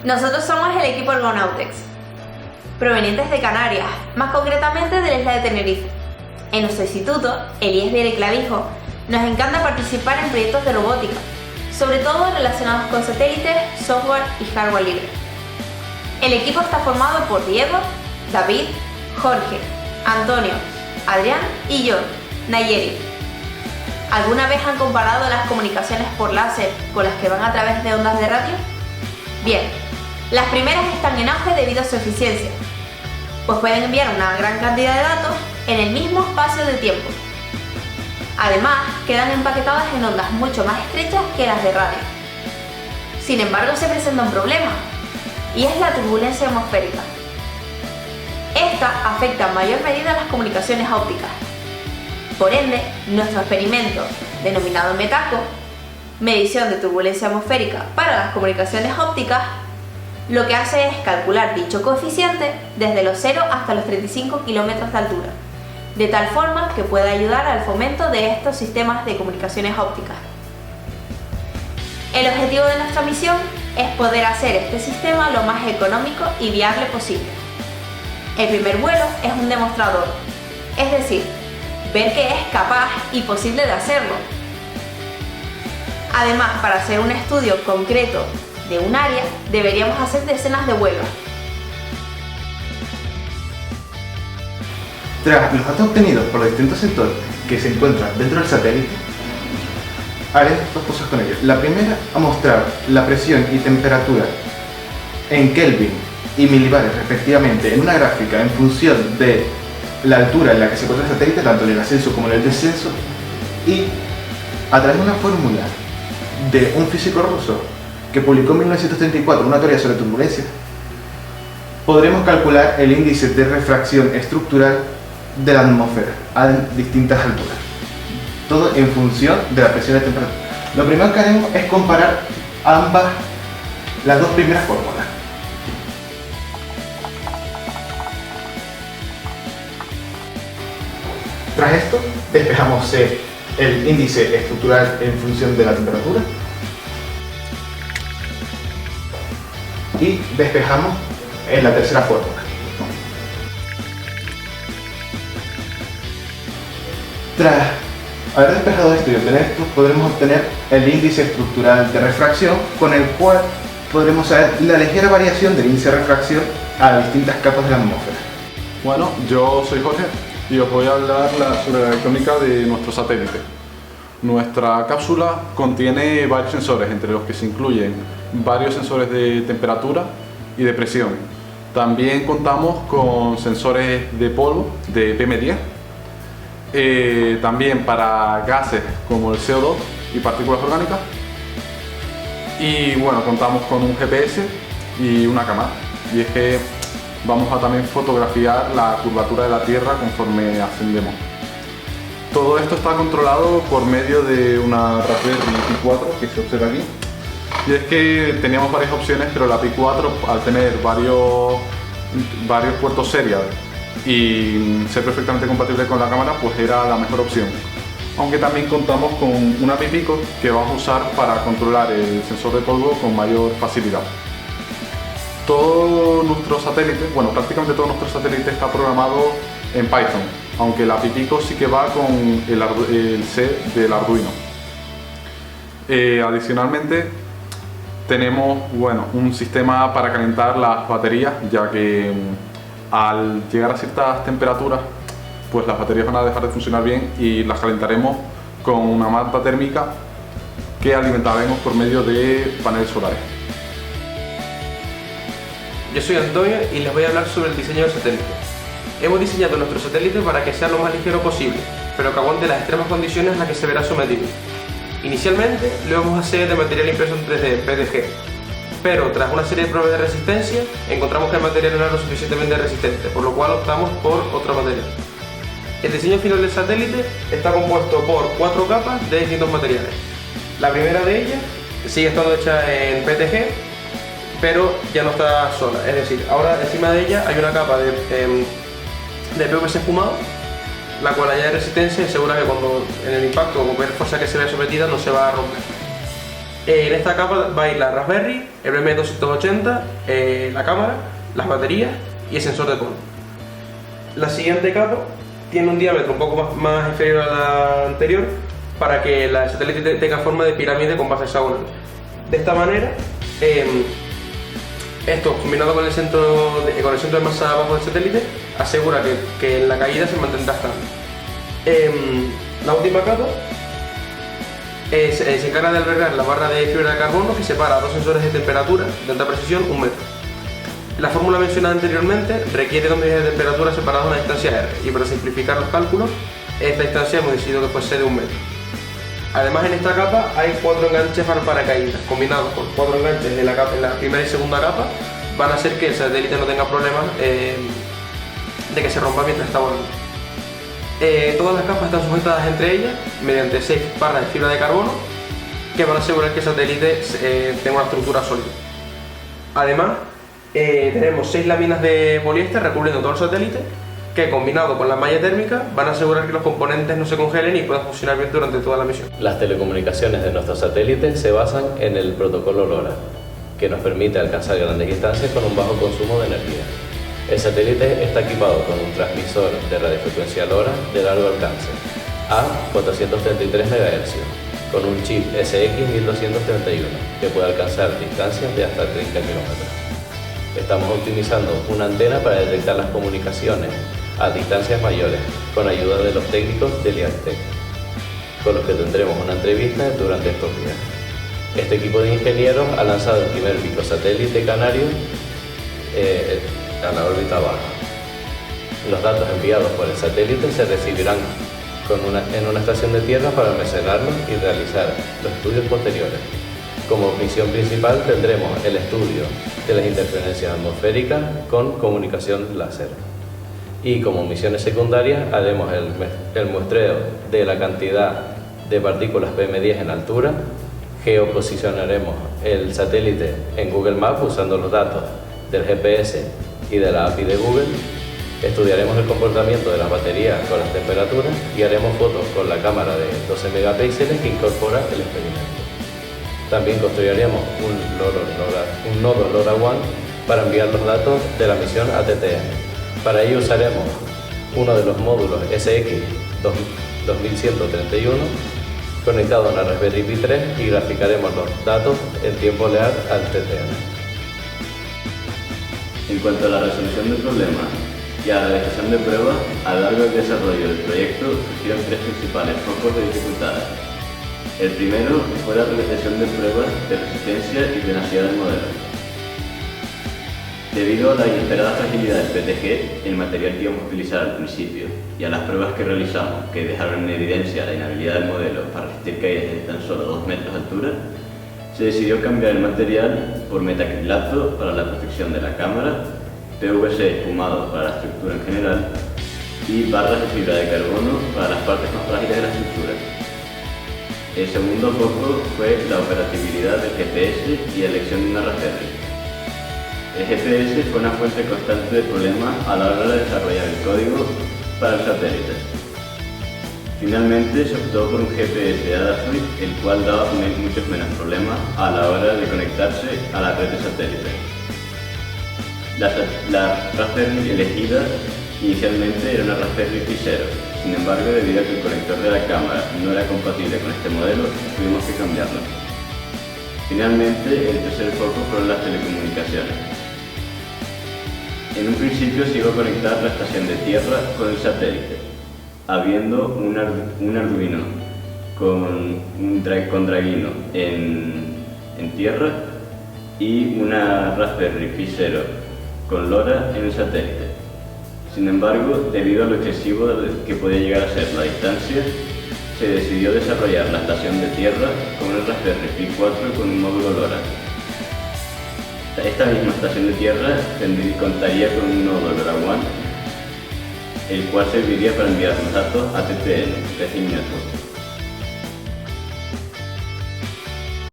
Nosotros somos el equipo Ergonautex, provenientes de Canarias, más concretamente de la isla de Tenerife. En nuestro instituto, el IES Clavijo, nos encanta participar en proyectos de robótica, sobre todo relacionados con satélites, software y hardware libre. El equipo está formado por Diego, David, Jorge, Antonio, Adrián y yo, Nayeri. ¿Alguna vez han comparado las comunicaciones por láser con las que van a través de ondas de radio? Bien, las primeras están en auge debido a su eficiencia, pues pueden enviar una gran cantidad de datos en el mismo espacio de tiempo. Además, quedan empaquetadas en ondas mucho más estrechas que las de radio. Sin embargo, se presenta un problema, y es la turbulencia atmosférica. Esta afecta en mayor medida a las comunicaciones ópticas. Por ende, nuestro experimento, denominado METACO, medición de turbulencia atmosférica para las comunicaciones ópticas, lo que hace es calcular dicho coeficiente desde los 0 hasta los 35 kilómetros de altura, de tal forma que pueda ayudar al fomento de estos sistemas de comunicaciones ópticas. El objetivo de nuestra misión es poder hacer este sistema lo más económico y viable posible. El primer vuelo es un demostrador, es decir, ver que es capaz y posible de hacerlo. Además, para hacer un estudio concreto de un área, deberíamos hacer decenas de vuelos. Tras los datos obtenidos por los distintos sensores que se encuentran dentro del satélite, haré dos cosas con ellos. La primera, a mostrar la presión y temperatura en Kelvin y milibares respectivamente en una gráfica en función de la altura en la que se encuentra el satélite, tanto en el ascenso como en el descenso, y a través de una fórmula de un físico ruso que publicó en 1934 una teoría sobre turbulencia, podremos calcular el índice de refracción estructural de la atmósfera a distintas alturas, todo en función de la presión y temperatura. Lo primero que haremos es comparar las dos primeras fórmulas. Tras esto, despejamos el índice estructural en función de la temperatura y despejamos en la tercera fórmula. Tras haber despejado esto y obtener esto, podremos obtener el índice estructural de refracción, con el cual podremos saber la ligera variación del índice de refracción a distintas capas de la atmósfera. Bueno, yo soy Jorge y os voy a hablar sobre la electrónica de nuestro satélite. Nuestra cápsula contiene varios sensores, entre los que se incluyen varios sensores de temperatura y de presión. También contamos con sensores de polvo de PM10, también para gases como el CO2 y partículas orgánicas. Y bueno, contamos con un GPS y una cámara. Y es que vamos a también fotografiar la curvatura de la Tierra conforme ascendemos. Todo esto está controlado por medio de una Raspberry Pi 4 que se observa aquí. Y es que teníamos varias opciones, pero la Pi 4, al tener varios puertos serial y ser perfectamente compatible con la cámara, pues era la mejor opción. Aunque también contamos con una Pi Pico que vamos a usar para controlar el sensor de polvo con mayor facilidad. Todo nuestro satélite, bueno, prácticamente todo nuestro satélite está programado en Python, aunque la Pi Pico sí que va con el C del Arduino. Adicionalmente, tenemos un sistema para calentar las baterías, ya que al llegar a ciertas temperaturas, pues las baterías van a dejar de funcionar bien y las calentaremos con una manta térmica que alimentaremos por medio de paneles solares. Yo soy Antonio y les voy a hablar sobre el diseño del satélite. Hemos diseñado nuestro satélite para que sea lo más ligero posible, pero que aguante las extremas condiciones a las que se verá sometido. Inicialmente lo íbamos a hacer de material impreso en 3D, PDG, pero tras una serie de pruebas de resistencia encontramos que el material no era lo suficientemente resistente, por lo cual optamos por otro material. El diseño final del satélite está compuesto por 4 capas de distintos materiales. La primera de ellas sigue estando hecha en PETG, pero ya no está sola, es decir, ahora encima de ella hay una capa de PVC espumado, la cual añade de resistencia y asegura que cuando en el impacto o cualquier fuerza que se vea sometida no se va a romper. En esta capa va a ir la Raspberry, el BM280, la cámara, las baterías y el sensor de polvo. La siguiente capa tiene un diámetro un poco más inferior a la anterior para que el satélite tenga forma de pirámide con base hexagonal. De esta manera, esto combinado con el centro de masa abajo del satélite asegura que en la caída se mantendrá estable. La última capa se encarga de albergar la barra de fibra de carbono que separa dos sensores de temperatura de alta precisión 1 metro. La fórmula mencionada anteriormente requiere dos medidas de temperatura separadas a una distancia R y para simplificar los cálculos, esta distancia hemos decidido que fuese de 1 metro. Además, en esta capa hay 4 enganches para paracaídas, combinados con 4 enganches en la primera y segunda capa, van a hacer que el satélite no tenga problemas de que se rompa mientras está volando. Todas las capas están sujetadas entre ellas mediante 6 barras de fibra de carbono que van a asegurar que el satélite tenga una estructura sólida. Además, tenemos 6 láminas de poliéster recubriendo todo el satélite que, combinado con la malla térmica, van a asegurar que los componentes no se congelen y puedan funcionar bien durante toda la misión. Las telecomunicaciones de nuestros satélites se basan en el protocolo LoRa, que nos permite alcanzar grandes distancias con un bajo consumo de energía. El satélite está equipado con un transmisor de radiofrecuencia LoRa de largo alcance, a 433 MHz, con un chip SX1231 que puede alcanzar distancias de hasta 30 km. Estamos optimizando una antena para detectar las comunicaciones a distancias mayores con ayuda de los técnicos del IACTEC, con los que tendremos una entrevista durante estos días. Este equipo de ingenieros ha lanzado el primer microsatélite canario a la órbita baja. Los datos enviados por el satélite se recibirán en una estación de tierra para almacenarlos y realizar los estudios posteriores. Como misión principal tendremos el estudio de las interferencias atmosféricas con comunicación láser. Y como misiones secundarias haremos el muestreo de la cantidad de partículas PM10 en altura, geoposicionaremos el satélite en Google Maps usando los datos del GPS y de la API de Google, estudiaremos el comportamiento de las baterías con las temperaturas y haremos fotos con la cámara de 12 megapíxeles que incorpora el experimento. También construiremos un nodo LoRaWAN para enviar los datos de la misión a TTN. Para ello usaremos uno de los módulos SX2131 conectado a una Raspberry Pi 3 y graficaremos los datos en tiempo real al TTN. En cuanto a la resolución de problemas y a la realización de pruebas, a lo largo del desarrollo del proyecto surgieron 3 principales focos de dificultades. El primero fue la realización de pruebas de resistencia y tenacidad del modelo. Debido a la inesperada fragilidad del PTG, el material que íbamos a utilizar al principio, y a las pruebas que realizamos que dejaron en evidencia la inhabilidad del modelo para resistir caídas de tan solo 2 metros de altura, se decidió cambiar el material por metacrilato para la protección de la cámara, PVC espumado para la estructura en general y barras de fibra de carbono para las partes más frágiles de la estructura. El segundo foco fue la operatividad del GPS y la elección de una Raspberry. El GPS fue una fuente constante de problemas a la hora de desarrollar el código para el satélite. Finalmente se optó por un GPS de Adafruit, el cual daba muchos menos problemas a la hora de conectarse a la red de satélite. La Raspberry elegida inicialmente era una Raspberry Pi 0. Sin embargo, debido a que el conector de la cámara no era compatible con este modelo, tuvimos que cambiarlo. Finalmente, el tercer foco fueron las telecomunicaciones. En un principio se iba a conectar la estación de tierra con el satélite, habiendo un Arduino con Dragino en tierra y una Raspberry Pi 0 con LoRa en el satélite. Sin embargo, debido a lo excesivo que podía llegar a ser la distancia, se decidió desarrollar la estación de tierra con el Raspberry Pi 4 con un módulo LoRa. Esta misma estación de tierra contaría con un nodo LoRaWAN, el cual serviría para enviar los datos a TTN, Teaching Network.